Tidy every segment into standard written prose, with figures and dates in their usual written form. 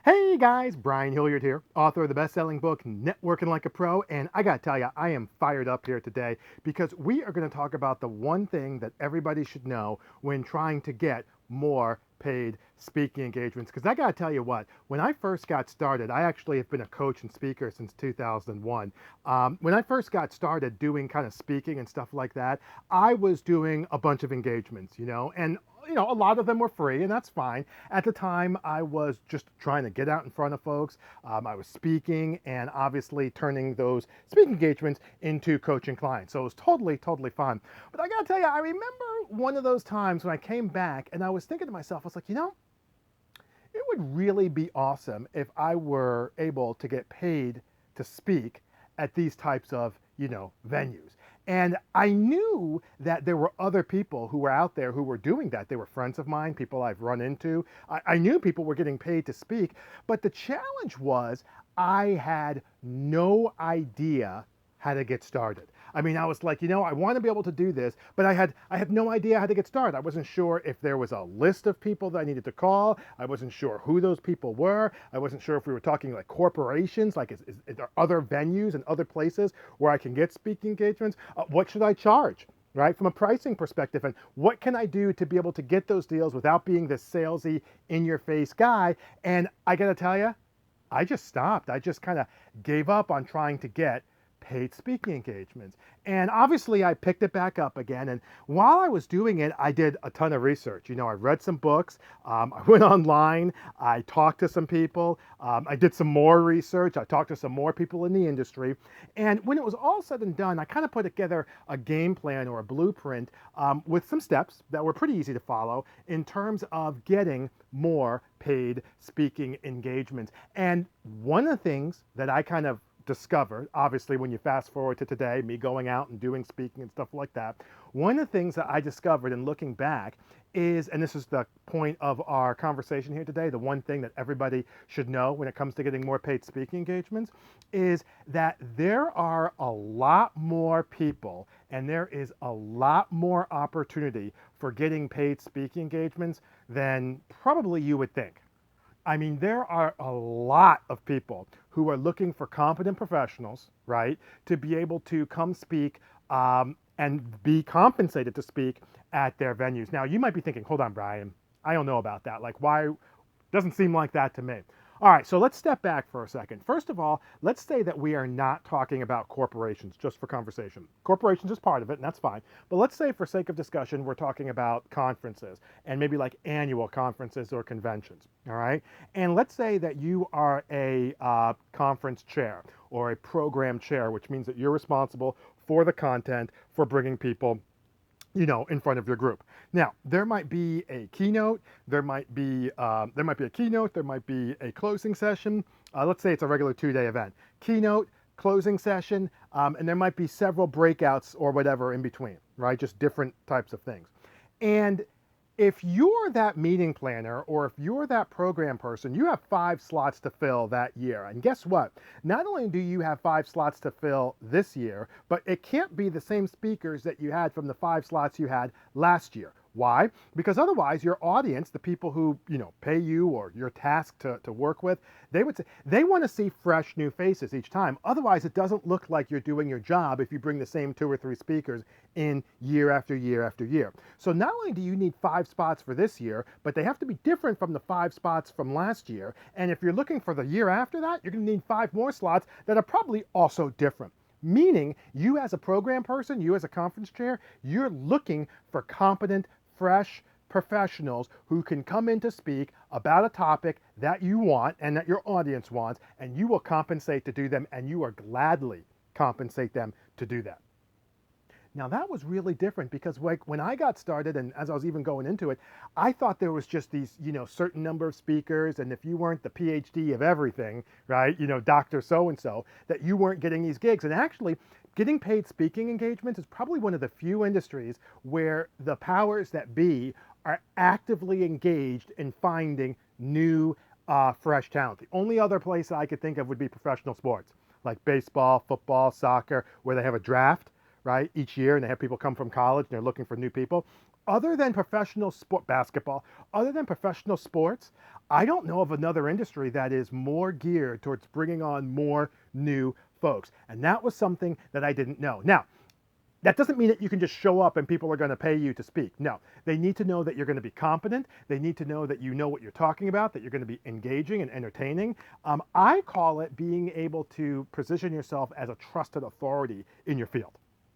Hey guys, Brian Hilliard here, author of the best-selling book Networking Like a Pro, and I gotta tell you, I am fired up here today because we are going to talk about the one thing that everybody should know when trying to get more paid speaking engagements. Because I gotta tell you what, when I first got started, I actually have been a coach and speaker since 2001. When I first got started doing kind of speaking and stuff like that, I was doing a bunch of engagements, and a lot of them were free, and that's fine. At the time, I was just trying to get out in front of folks. I was speaking and obviously turning those speaking engagements into coaching clients. So it was totally, totally fun. But I gotta tell you, I remember one of those times when I came back and I was thinking to myself, I was like, it would really be awesome if I were able to get paid to speak at these types of, venues. And I knew that there were other people who were out there who were doing that. They were friends of mine, people I've run into. I knew people were getting paid to speak, but the challenge was I had no idea how to get started. I mean, I was like, I want to be able to do this, but I had no idea how to get started. I wasn't sure if there was a list of people that I needed to call. I wasn't sure who those people were. I wasn't sure if we were talking like corporations, like is there other venues and other places where I can get speaking engagements? What should I charge? Right, from a pricing perspective, and what can I do to be able to get those deals without being this salesy, in-your-face guy? And I gotta tell you, I just stopped. I just kind of gave up on trying to get paid speaking engagements. And obviously, I picked it back up again. And while I was doing it, I did a ton of research. I read some books, I went online, I talked to some people, I did some more research, I talked to some more people in the industry. And when it was all said and done, I kind of put together a game plan or a blueprint with some steps that were pretty easy to follow in terms of getting more paid speaking engagements. And one of the things that I kind of discovered, obviously, when you fast forward to today, me going out and doing speaking and stuff like that, one of the things that I discovered in looking back is, and this is the point of our conversation here today, the one thing that everybody should know when it comes to getting more paid speaking engagements is that there are a lot more people and there is a lot more opportunity for getting paid speaking engagements than probably you would think. I mean, there are a lot of people who are looking for competent professionals, right, to be able to come speak and be compensated to speak at their venues. Now, you might be thinking, hold on, Brian, I don't know about that. Like, why? Doesn't seem like that to me. All right, so let's step back for a second. First of all, let's say that we are not talking about corporations, just for conversation. Corporations is part of it, and that's fine. But let's say, for sake of discussion, we're talking about conferences and maybe like annual conferences or conventions. All right, and let's say that you are a conference chair or a program chair, which means that you're responsible for the content for bringing people in front of your group. Now, there might be a keynote, there might be a keynote, there might be a closing session. Let's say it's a regular 2-day event. Keynote, closing session, and there might be several breakouts or whatever in between, right? Just different types of things. And if you're that meeting planner or if you're that program person, you have 5 slots to fill that year. And guess what? Not only do you have 5 slots to fill this year, but it can't be the same speakers that you had from the 5 slots you had last year. Why? Because otherwise your audience, the people who, pay you or you're tasked to work with, they would say they want to see fresh new faces each time. Otherwise, it doesn't look like you're doing your job if you bring the same 2 or 3 speakers in year after year after year. So not only do you need 5 spots for this year, but they have to be different from the 5 spots from last year. And if you're looking for the year after that, you're going to need 5 more slots that are probably also different. Meaning, you as a program person, you as a conference chair, you're looking for competent, fresh professionals who can come in to speak about a topic that you want and that your audience wants, and you will compensate to do them, and you will gladly compensate them to do that. Now that was really different because like when I got started and as I was even going into it, I thought there was just these, certain number of speakers, and if you weren't the PhD of everything, right, Dr. So-and-so, that you weren't getting these gigs. And actually, getting paid speaking engagements is probably one of the few industries where the powers that be are actively engaged in finding new, fresh talent. The only other place I could think of would be professional sports, like baseball, football, soccer, where they have a draft, right, each year, and they have people come from college and they're looking for new people. other than professional sport basketball, other than professional sports, I don't know of another industry that is more geared towards bringing on more new folks. And that was something that I didn't know. Now, that doesn't mean that you can just show up and people are going to pay you to speak. No, they need to know that you're going to be competent. They need to know that you know what you're talking about, that you're going to be engaging and entertaining. I call it being able to position yourself as a trusted authority in your field.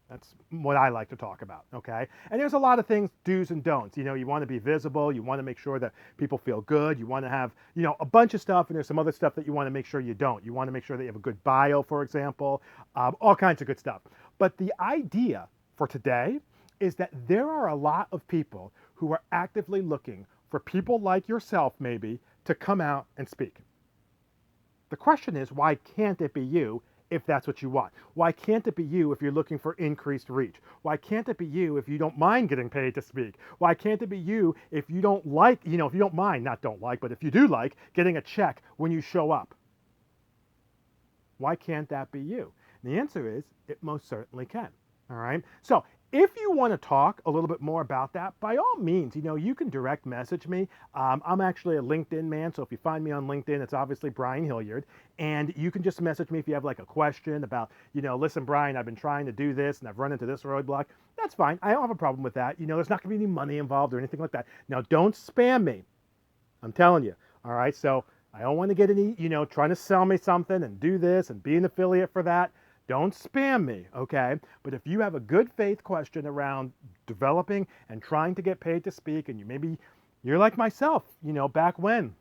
That's what I like to talk about, okay? And there's a lot of things, do's and don'ts. You know, you want to be visible. You want to make sure that people feel good. You want to have, you know, a bunch of stuff, and there's some other stuff that you want to make sure you don't. You want to make sure that you have a good bio, for example, all kinds of good stuff. But the idea for today is that there are a lot of people who are actively looking for people like yourself, maybe, to come out and speak. The question is, why can't it be you if that's what you want? Why can't it be you if you're looking for increased reach? Why can't it be you if you don't mind getting paid to speak? Why can't it be you if you don't like, you know, if you don't mind, not don't like, but if you do like getting a check when you show up? Why can't that be you? And the answer is, it most certainly can. All right. So if you want to talk a little bit more about that, by all means, you know, you can direct message me. I'm actually a LinkedIn man, so if you find me on LinkedIn, it's obviously Brian Hilliard, and you can just message me if you have like a question about, you know, listen, Brian, I've been trying to do this and I've run into this roadblock. That's fine. I don't have a problem with that. You know, there's not going to be any money involved or anything like that. Now, don't spam me. I'm telling you. All right. So I don't want to get any, you know, trying to sell me something and do this and be an affiliate for that. Don't spam me, okay? But if you have a good faith question around developing and trying to get paid to speak, and you're like myself, you know, back when,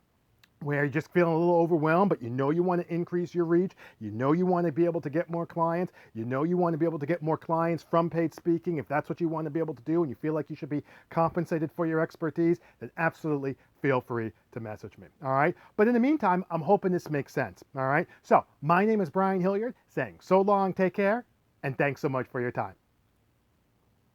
where you're just feeling a little overwhelmed, but you know you want to increase your reach, you know you want to be able to get more clients, you know you want to be able to get more clients from paid speaking, if that's what you want to be able to do and you feel like you should be compensated for your expertise, then absolutely feel free to message me, all right? But in the meantime, I'm hoping this makes sense, all right? So my name is Brian Hilliard, saying so long, take care, and thanks so much for your time.